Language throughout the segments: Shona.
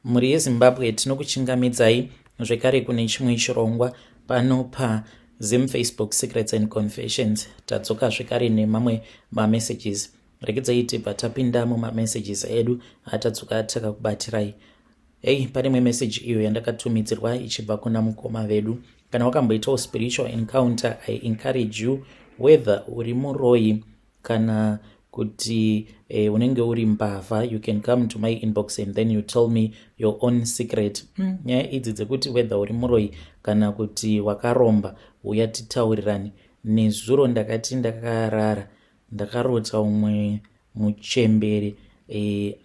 Muri yeZimbabwe tinokuchingamidzai zvekare kune chimwe chirongwa pano paZim Facebook Secrets and Confessions. Tadzoka zvekare nemamwe mamessages. Regedzai tibva tapinda mumamessages edu atadzoka takakubatirai. Pane imwe message iyo yandakatumidzirwa ichibva kuna mukoma vedu. Kana wakamboitawo spiritual encounter, I encourage you, whether uri muroi kana kuti unenge uri mbavha, you can come to my inbox and then you tell me your own secret. Nyaya idzi dzekuti whether uri muroi kana kuti wakaromba, uya titaurirani. Nezuro ndakati ndakarara ndakarota umwe muchemberi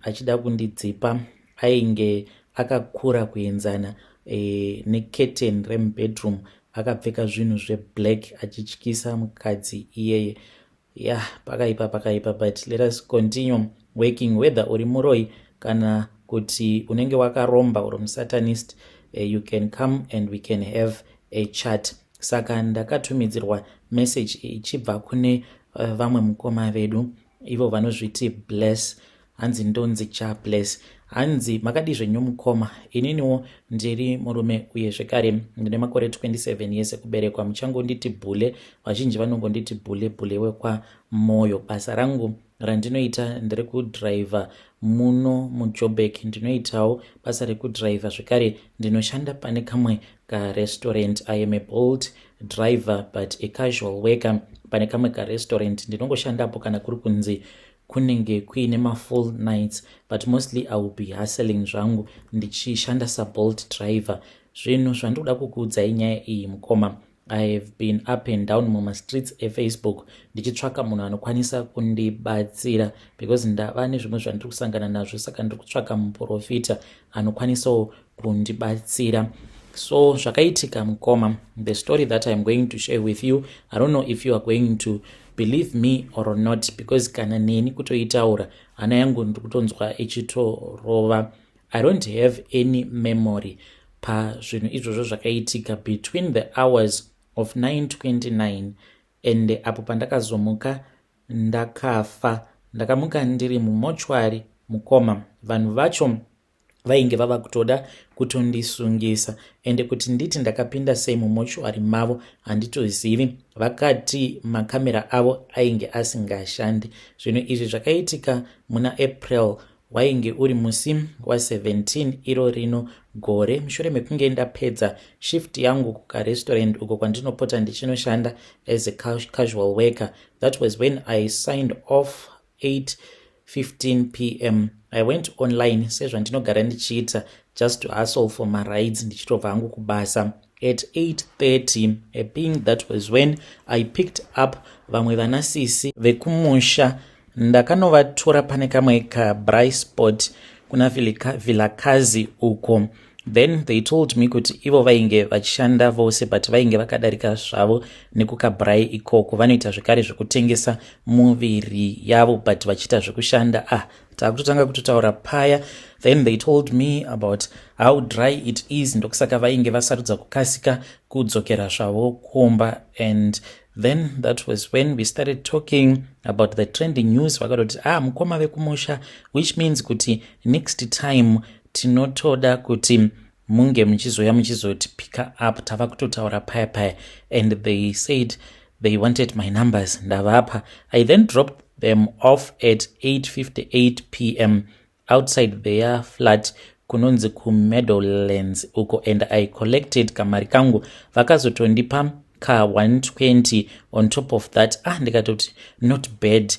achida kundidzipa, ainge akakura kuenzana necurtain remubedroom, akapfeka zvinhu zveblack achityisa mukadzi iyeye. Pakaipa, but let us continue working. Whether uri muroi kana kuti unenge wakaromba uri musatanist, you can come and we can have a chat. Saka ndakatumidzirwa message ichibva kune vamwe mukoma vedu, ivo vanozviti Bless. Hanzi ndonzi cha Bless. Hanzi makadizve nyomukoma, ininiwo ndiri murume uye zvekare ndine makore 27 years ekuberekwa. Muchangonditi Bhule, vazhinji vanongonditi Bhule wekwa moyo. Basa rangu randinoita ndiri kudriver muno muJoburg. Ndinoitawo basa rekudriver zvekare ndinoshanda pane kamwe karestaurant. I am a bold driver but a casual worker pane kamwe karestaurant. Ndinongoshandapo kana kuri kunzi kunenge kuine mafull nights, but mostly I will be hustling zvangu ndichishanda sabolt driver. Zvinhu zvandikuda kukuudzai nyaya iyi mukoma, I have been up and down muma streets eFacebook ndichitsvaka munhu anokwanisa kundibatsira, because ndava nezvimwe zvandiri kusangana nazvo, saka ndiri kutsvaka muprofita anokwanisawo kundibatsira. So zvakaitika mukoma, the story that I'm going to share with you, I don't know if you are going to believe me or not, because kana neni kutoitaura hana yangu ndikutonzwa ichitorova. I don't have any memory pa zvinhu izvozvo zvakaitika between the hours of 9:29 and apo pandakazomuka ndakafa. Ndakamuka ndiri mumochwari mukoma. Vanhu vacho vainge vava kutoda kutondisungisa, ende kuti nditi ndakapinda sei mumochwari mavo handitozivi. Vakati makamera avo ainge asingashandi. Zvinhu izvi zvakaitika muna April, wainge uri musi wa17 iro rino gore, mushure mekunge ndapedza shift yangu kukarestaurant uko kwandinopota ndichinoshanda as a casual worker. That was when I signed off 8:15 p.m. I went online sezvandinogara ndichiita, just to hustle for my rides ndichitobva hangu kubasa. At 8:30 being that was when I picked up vamwe vanasisi vekumusha. Ndakanovatora pane kamwe kaBright Spot kuna Vilakazi uko. Then they told me kuti ivo vainge vachishanda vose, but vainge vakadarika zvavo nekukaBrai ikoko. Vanoita zvekare zvekutengesa muviri yavo, but vachiita zvekushanda. Takutotanga kutotaura paya. Then they told me about how dry it is, ndokusaka vainge vasarudza kukasika kudzokera zvavo kumba. And then that was when we started talking about the trending news. Vakatoti mukoma vekumusha, which means kuti next time tinotoda kuti munge muchizoya muchizoti pick up. Tava kutotaura paya. And they said they wanted my numbers. Ndavapa. I then dropped them off at 8:58 p.m. outside their flat kunonzi kuMeadowlands uko, and I collected kamari kangu. Vakazotondipa ka 120 on top of that. Ndikatoti not bad,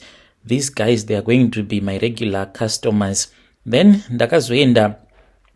these guys they are going to be my regular customers. Then ndakazoenda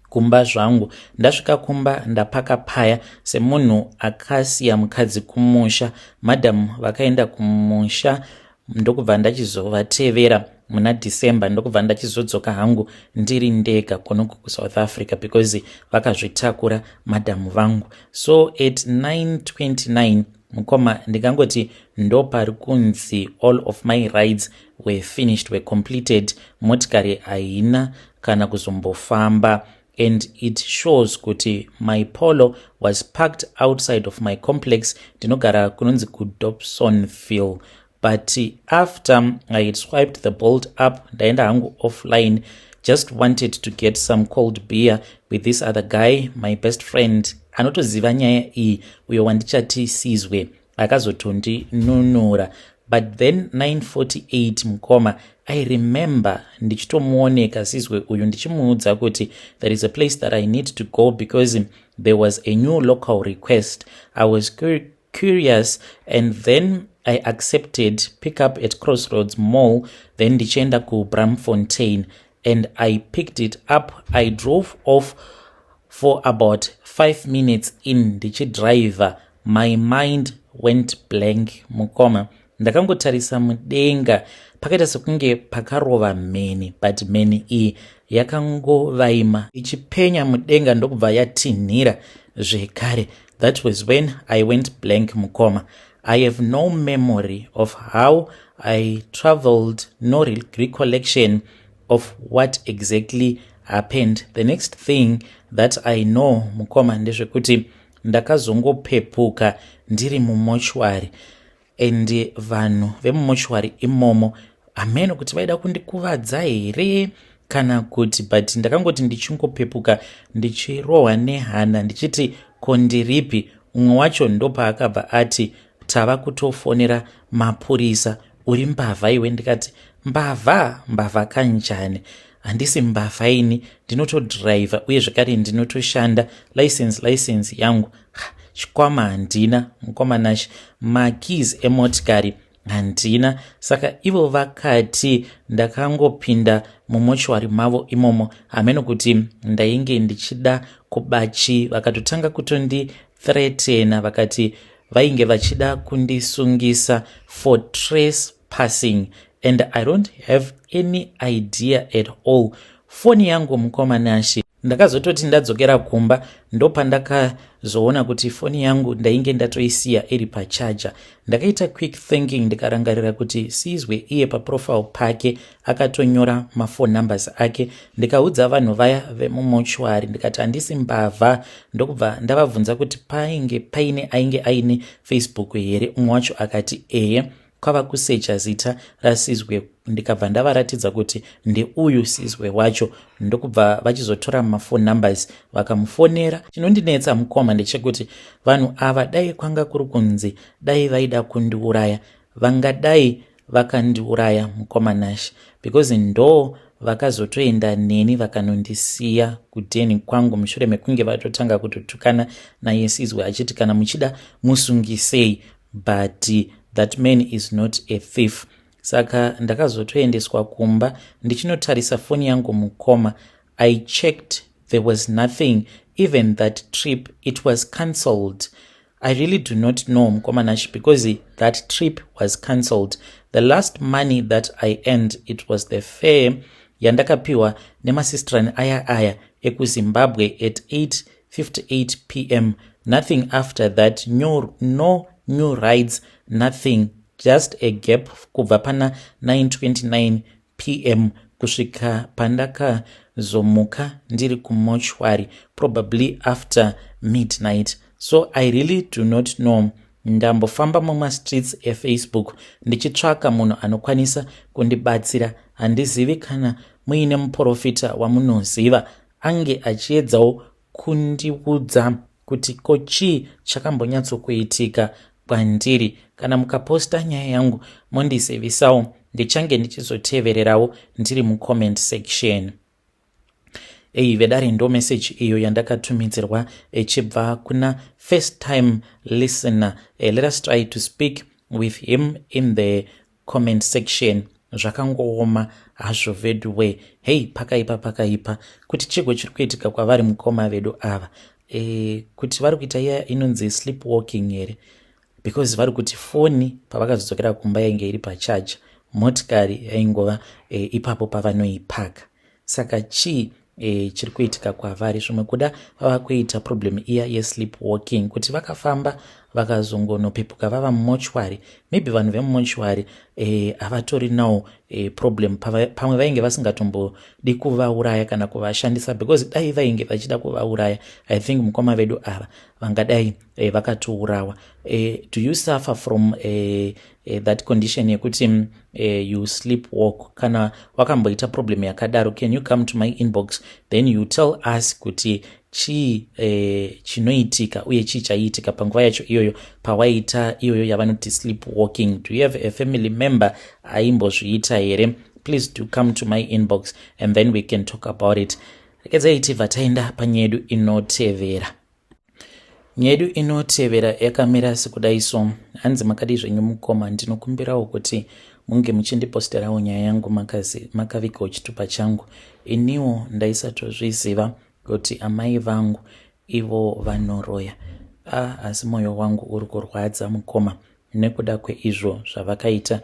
kumba zvangu. Ndasvika kumba ndapaka paya semunhu akasiya mukadzi kumusha. Madam vakaenda kumusha, ndokubva ndachizovatevera muna December. Ndokubva ndachizodzoka hangu ndiri ndega kunoku kuSouth Africa, because vakazvitakura madam vangu. So at 9:29 mukoma, ndikangoti ndo pari kunzi all of my rides were finished, were completed. Motikari haina kana kuzombofamba. And it shows kuti my Polo was parked outside of my complex. Ndinogara kunonzi kuDobsonville. But after I had swiped the Bolt up, ndaenda hangu offline just wanted to get some cold beer with this other guy, my best friend, anotoziva nyaya iyi, uyo wandichati Sizwe, akazotondinunura. But then 9:48 mukoma, I remember ndichitomuoneka Sizwe uyu ndichimuudza kuti there is a place that I need to go because there was a new local request. I was curious, and then I accepted pick up at Crossroads Mall, then ndichenda ku Bramfontein, and I picked it up. I drove off for about 5 minutes in ndichidriver. My mind went blank mukoma. Ndakangotarisa mudenga, pakaita sekunge pakarova mheni, but mheni iyi yakangovaima ichipenya mudenga ndokubva yatinhira zvekare. That was when I went blank mukoma. I have no memory of how I traveled, no recollection of what exactly happened. The next thing that I know mukoma ndezvekuti ndakazongopepuka ndiri mumochwari, and vanhu vemumochwari imomo ameno kuti vaida kundikuvadza here kana kuti, but ndakangoti ndichingopepuka ndichirohwa nehana ndichiti kondiripi. Umwe wacho ndopaakabva ati tava kutofonera mapurisa, uri mbavha iwe? Ndikati mbavha kanjani? Handisi mbavha ini, ndinotodriva uye zvakare ndinotoshanda, license yangu chikwama handina mukomanashi, makeys emotikari handina. Saka ivo vakati ndakangopinda mumochwari mavo imomo, hameno kuti ndainge ndichida kubachi. Vakatotanga kutondithreatena, vakati vainge vachida kundisungisa for trespassing, and I don't have any idea at all. Foni yangu mukomanashi, ndakazototi ndadzokera kumba ndopandakazoona kuti foni yangu ndainge ndatoisiya iri pachaja. Ndakaita quick thinking, ndikarangarira kuti Sizwe iye paprofile pake akatonyora mafone numbers ake. Ndikaudza vanhu vaya vemumochwari ndikati handisi mbavha, ndokubva ndavabvunza kuti ainge aine Facebook here. Umwe wacho akati eye, kwava kusecha zita raSizwe. Ndikabva ndavaratidza kuti ndeuyu Sizwe wacho, ndokubva vachizotora mafone numbers vakamufonera. Chinondinetsa mukoma ndechekuti vanhu ava dai kwanga kuri kunzi dai vaida kundiuraya, vangadai vakandiuraya mukomanashi, because ndo vakazotoenda neni vakanondisiya kudheni kwangu mushure mekunge vatotanga kutotukana naye Sizwe achiti kana muchida musungisei, but that man is not a thief. Saka ndakazotoendeswa kumba ndichinotarisa foni yangu mukoma. I checked, there was nothing. Even that trip, it was cancelled. I really do not know mukomanashi, because that trip was cancelled. The last money that I earned, it was the fare yandakapiwa nemasistrani aya ekuZimbabwe at 8:58 p.m. Nothing after that, no new rides, nothing, just a gap kubva pana 9:29 p.m. kusvika pandakazomuka ndiri kumochwari, probably after midnight. So I really do not know. Ndambofamba mumastreets eFacebook ndichitsvaka munhu anokwanisa kundibatsira. Handizivi kana muine muprofita wamunoziva ange achiedzawo kundiudza kuti kochii chakambonyatsokuitika kwandiri. Kana mukaposta nyaya yangu mondisevisawo, ndichange ndichizotevererawo ndiri mucomment section. Vedare ndo message iyo yandakatumidzirwa ichibva kuna first time listener. Let us try to speak with him in the comment section. Zvakangooma hazvo vedwe. Hey, pakaipa kuti chigwe chiri kuitika kwavari mukoma vedu ava. Kuti vari kuita iya inonzi sleepwalking here, because vari kuti foni pavakazodzokera kumba yainge iri pachaja, motikari yaingova ipapo pavanoipaka. Saka chii chiri kuitika kwavari? Zvimwe kuda vava kuita problem iya yesleepwalking, kuti vakafamba vakazongonopepuka vava mumochwari. Maybe vanhu vemumochwari havatori nawo problem, pamwe vainge vasingatombodi kuvauraya kana kuvashandisa, because dai vainge vachida kuvauraya, I think mukoma vedu ava vangadai vakatourawa. Do you suffer from that condition yekuti you sleepwalk, kana wakamboita problem yakadaro, can you come to my inbox, then you tell us kuti chii chinoitika uye chii chaiitika panguva yacho iyoyo pawaita iyoyo yavanoti sleepwalking. Do you have a family member aimbozviita here? Please do come to my inbox and then we can talk about it. Rekedzai tibva taenda panyedu inotevera. Nyedu inotevera yakamira sekudai so. Hanzi makadi zvenyu mukoma, ndinokumbirawo kuti munge muchindiposterawo nyaya yangu makavikawo chitupa changu. Iniwo ndaisatozviziva kuti amai vangu ivo vanoroya. Asi moyo wangu uri kurwadza mukoma nekuda kweizvo zvavakaita.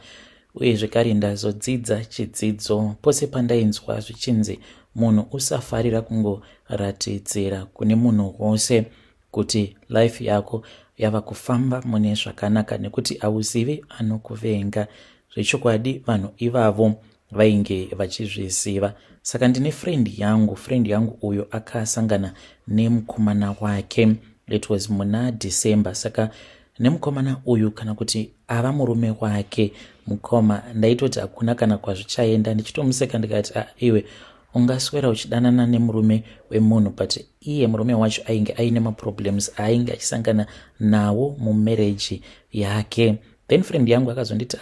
Uye zvekare ndazodzidza chidzidzo pose pandainzwa zvichinzi munhu usafarira kungoratidzira kune munhu wose kuti life yako yava kufamba mune zvakanaka nekuti auzivi anokuvenga. Zvechokwadi vanhu ivavo vainge vachizviziva. Saka ndine friend yangu uyo akasangana nemukomana wake, it was muna December. Saka nemukomana uyu kana kuti ava murume wake mukoma, ndaitoti hakuna kana kwazvichaenda, ndichitomuseka ndikati iwe ungaswera uchidanana nemurume wemunhu, but iye murume wacho ainge aine maproblems ainge achisangana nawo mumarriage yake. Then friend yangu akazonditi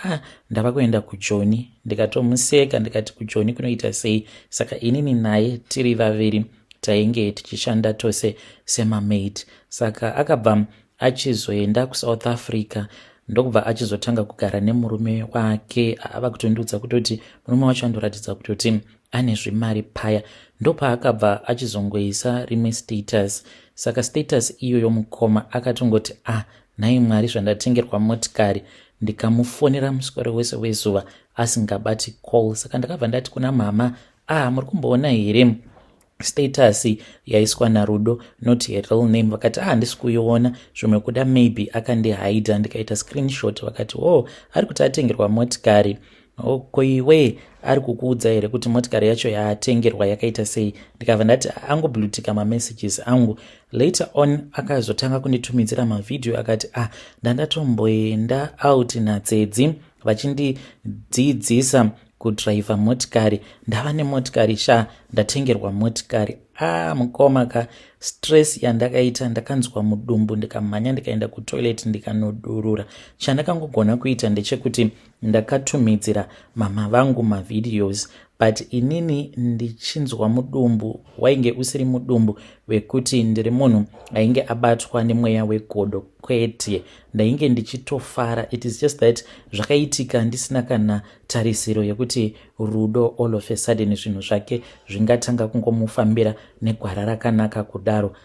ndava kuenda kuJoni. Ndikatomuseka ndikati kuJoni kunoita sei? Saka inini naye tiri vaviri tainge tichishanda tose semamaid. Saka akabva achizoenda kuSouth Africa, ndokubva achizotanga kugara nemurume wake. Ava kutondiudza kutoti murume wacho andoratidza kutoti ane zvimari paya. Ndopaakabva achizongoisa rimwe status. Saka status iyo yomukoma akatongoti nhai Mwari zvandatengerwa motikari. Ndikamufonera muswero wese wezuva asingabati call. Saka ndakabva ndati kuna mama, muri kumboona here status yaiswa naRudo, not her real name. Vakati handisi kuiona, zvimwe kuda maybe akandihaidha. Ndikaita screenshot, vakati ari kuti atengerwa motikari. Koiwe ari kukuudza here kuti motikari yacho yaatengerwa yakaita sei? Ndikabva ndati angoblutika mamessages angu. Later on akazotanga kunditumidzira mavideo akati ndandatomboenda out nadzedzi vachindidzidzisa kudriva motikari, ndava nemotikari ndatengerwa motikari. Mukoma ka stress yandakaita, ndakanzwa mudumbu, ndikamhanya ndikaenda kutoilet ndikanodurura. Chandakangogona kuita ndechekuti ndakatumidzira mama vangu mavideos, but inini ndichinzwa mudumbu wainge usiri mudumbu wekuti ndiri munhu ainge abatwa nemweya wegodo, kwete ndainge ndichitofara. It is just that zvakaitika ndisina kana tarisiro yekuti Rudo all of a sudden zvinhu zvake zvingatanga kungomufambira negwara rakanaka kudaro.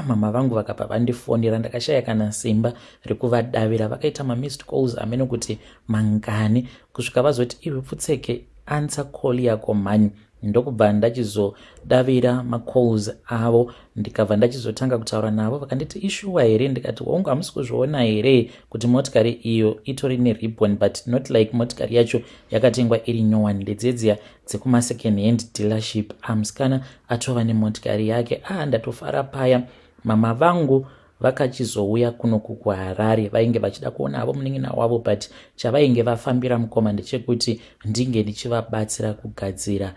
Mama vangu vakabva vandifonera, ndakashaya kana simba rekuvadavira. Vakaita missed calls amene kuti mangani, kusvika vazoti iwe Pfutseke answer call yako mani. Ndokubva ndachizodavira macalls avo, ndikabva ndachizotanga kutaura navo. Vakanditi ishuwa here? Ndikati waunga hamusi kuzviona here kuti motikari iyo itori neribbon, but not like motikari yacho yakatengwa iri nyowani, ndedzedziya dzekuma second hand dealership. Musikana atova nemotikari yake. Ndatofara paya. Mama vangu vakachizouya kuno kuHarare, vainge vachida kuona havo munin'ina wavo, but chavainge vafambira mukoma ndechekuti ndinge ndichivabatsira kugadzira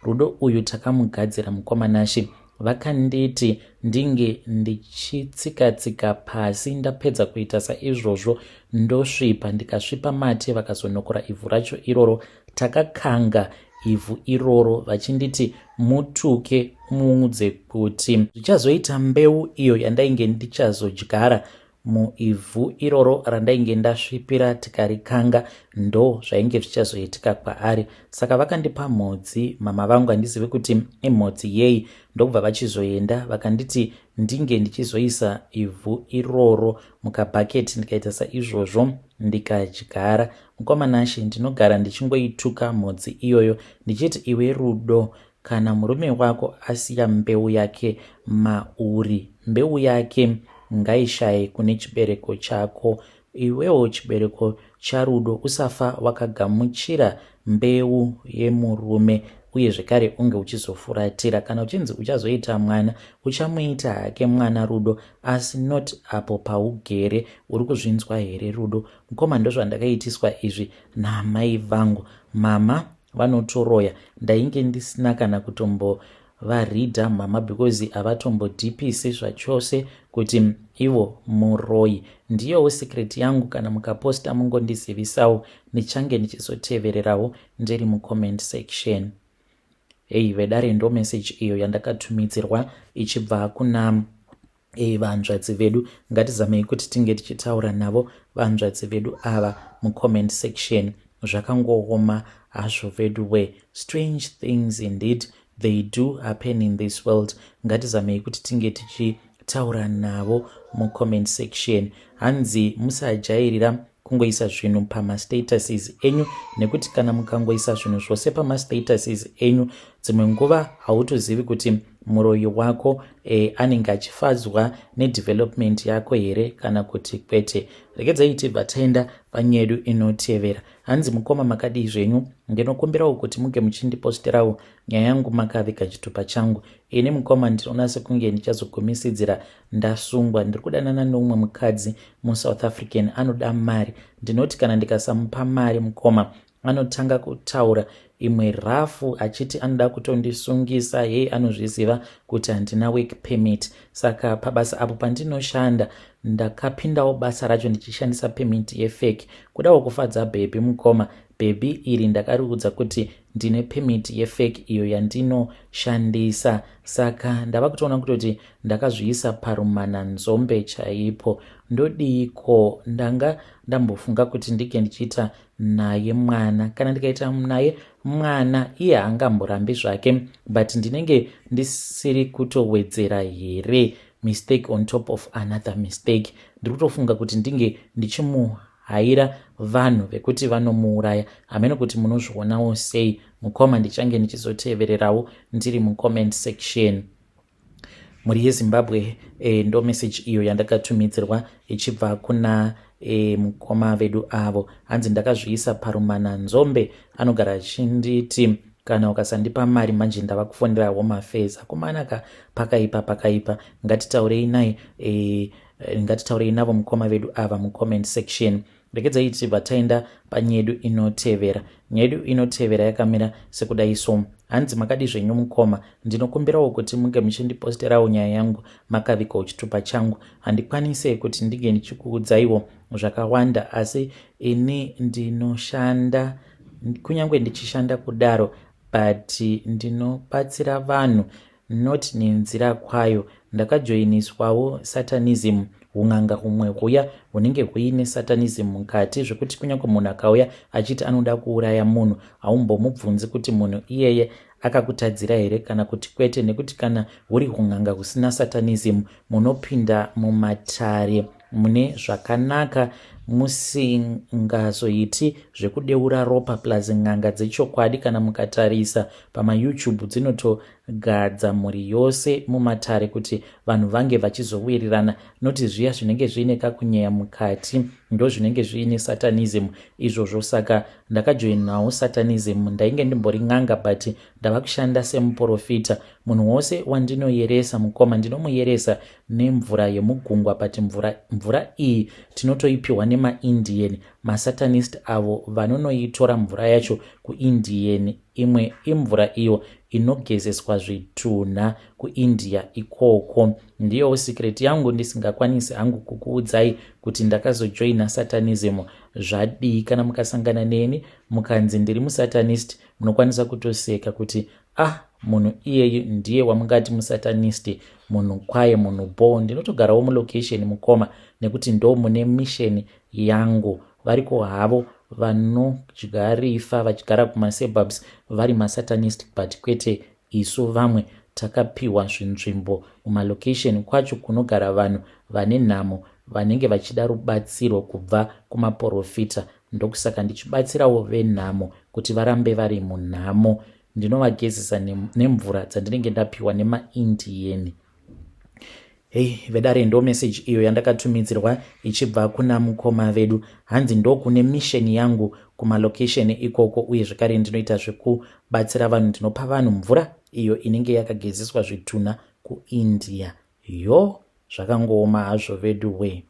Rudo uyu takamugadzira mukoma nashi. Vakanditi ndinge ndichitsika pasi. Ndapedza kuita saizvozvo ndosvipa, ndikasvipa mate, vakazonokora ivhu racho iroro. Takakanga ivhu iroro vachinditi mutuke muudze kuti zvichazoita mbeu iyo yandainge ndichazodyara muivhu iroro randainge ndasvipira tikarikanga, ndo zvainge zvichazoitika kwaari. Saka vakandipa mhodzi. Mama vangu handizivi kuti imhodzi yei. Ndokubva vachizoenda vakanditi ndinge ndichizoisa ivhu iroro mukabhaketi. Ndikaita saizvozvo ndikadyara. Mukoma nashi ndinogara ndichingoituka mhodzi iyoyo ndichiti iwe Rudo, kana murume wako asiya mbeu yake mauri, mbeu yake ngaishaye kune chibereko chako. Iwewo chibereko chaRudo usafa wakagamuchira mbeu yemurume uye zvekare unge uchizofuratira. Kana uchinzi uchazoita mwana, uchamuita hake mwana Rudo, asi not apo paugere. Uri kuzvinzwa here Rudo? Mukoma, ndozvandakaitiswa izvi namai vangu. Mama vanotoroya. Ndainge ndisina kana kutombovaridha mama because havatombodhipisi zvachose kuti ivo muroyi. Ndiyowo secret yangu. Kana mukaposta mungondizivisawo, ndichange ndichizotevererawo ndiri mucomment section. Hei vedare, ndo message iyo yandakatumidzirwa ichibva kuna vanzvadzi vedu. Ngatizamei kuti tinge tichitaura navo vanzvadzi vedu ava mucomment section. Zvakangooma hazvo vedu we. Strange things indeed they do happen in this world. Ngatizamei kuti tinge tichitaura navo mucomment section. Hanzi musajairira kungoisa zvinhu pamastatuses enyu, nekuti kana mukangoisa zvinhu zvose pamastatuses enyu, dzimwe nguva hautozivi kuti muroyi wako anenge achifadzwa nedevelopment yako here kana kuti kwete. Regedzai tibva taenda panyedu inotevera. Hanzi mukoma makadii zvenyu? Ndinokumbirawo kuti muge muchindiposterawo nyaya yangu makaviga chitupa changu. Ini mukoma ndinoona sekunge ndichazogumisidzira ndasungwa. Ndiri kudanana neumwe mukadzi muSouth African anoda mari. Ndinoti kana ndikasamupa mari mukoma anotanga kutaura imwe rafu achiti anoda kutondisungisa. Yeye anozviziva kuti handina work permit. Saka pabasa apo pandinoshanda ndakapindawo basa racho ndichishandisa permit yefake kudawo kufadza bhebhi mukoma. Bhebhi iri ndakariudza kuti ndine permit yefake iyo yandinoshandisa. Saka ndava kutoona kutoti ndakazviisa parumana nzombe chaipo. Ndodiko ndanga ndambofunga kuti ndike ndichiita naye mwana. Kana ndikaita naye mwana iye haangamborambi zvake, but ndinenge ndisiri kutowedzera here mistake on top of another mistake. Ndiri kutofunga kuti ndinge ndichimuhaira vanhu vekuti vanomuuraya. Hamene kuti munozvionawo sei mukoma? Ndichange ndichizotevererawo ndiri mucomment section. Muri yeZimbabwe ndo message iyo yandakatumidzirwa ichibva kuna mukoma vedu avo. Hanzi ndakazviisa parumana nzombe. Anogara achinditi kana ukasandipa mari manje ndava kufondera home affairs. Akomanaka pakaipa. Ngatitaurei navo mukoma vedu ava mucomment section. Regedzai tibva taenda panyedu inotevera. Nyedu inotevera yakamira sekudai so. Hanzi makadi zvenyu mukoma? Ndinokumbirawo kuti munge muchindiposterawo nyaya yangu makavigawo chitupa changu. Handikwanise kuti ndige ndichikuudzaiwo zvakawanda, asi ini ndinoshanda, kunyange ndichishanda kudaro, but ndinobatsira vanhu not nenzira kwayo. Ndakajoiniswawo satanism, hun'anga humwe huya hunenge huine satanism mukati, zvekuti kunyange munhu akauya achiti anoda kuuraya munhu haumbomubvunzi kuti munhu iyeye akakutadzira here kana kuti kwete, nekuti kana huri hun'anga husina satanism munopinda mumatare mune zvakanaka, musingazoiti zvekudeura ropa. Plus n'anga dzechokwadi kana mukatarisa pamaYouTube dzinotogadza mhuri yose mumatare kuti vanhu vange vachizowirirana, noti zviya zvinenge zviine kakunyeya mukati ndo zvinenge zviine satanism izvozvo. Saka ndakajoinawo satanism. Ndainge ndimbori n'anga but ndava kushanda semuprofita. Munhu wose wandinoyeresa mukoma ndinomuyeresa nemvura yemugungwa, but mvura iyi tinotoipiwa nemaIndian, masatanist avo vanonoitora mvura yacho kuIndian. Imwe imvura iyo inogezeswa zvitunha kuIndia ikoko. Ndiyowo secret yangu ndisingakwanisi hangu kukuudzai kuti ndakazojoina satanism zvadii. Kana mukasangana neni mukanzi ndiri musatanist, munokwanisa kutoseka kuti munhu iyeyu ndiye wamungati musatanist, munhu kwaye, munhu bo. Ndinotogarawo mulocation mukoma, nekuti ndo mune mission yangu. Variko havo vanodyarifa vachigara kumasuburbs vari masatanist, but kwete isu vamwe takapiwa zvinzvimbo kumalocation kwacho kunogara vanhu vane nhamo vanenge vachida rubatsiro kubva kumaprofita. Ndokusaka ndichibatsirawo venhamo kuti varambe vari munhamo. Ndinovagezesa nemvura dzandinenge ndapiwa nemaIndian. Hei vedare, ndo message iyo yandakatumidzirwa ichibva kuna mukoma vedu. Hanzi ndo kune mission yangu kumalocation ikoko, uye zvekare ndinoita zvekubatsira vanhu, ndinopa vanhu mvura iyo inenge yakagezeswa zvitunha kuIndia. Yo, zvakangooma hazvo vedu we.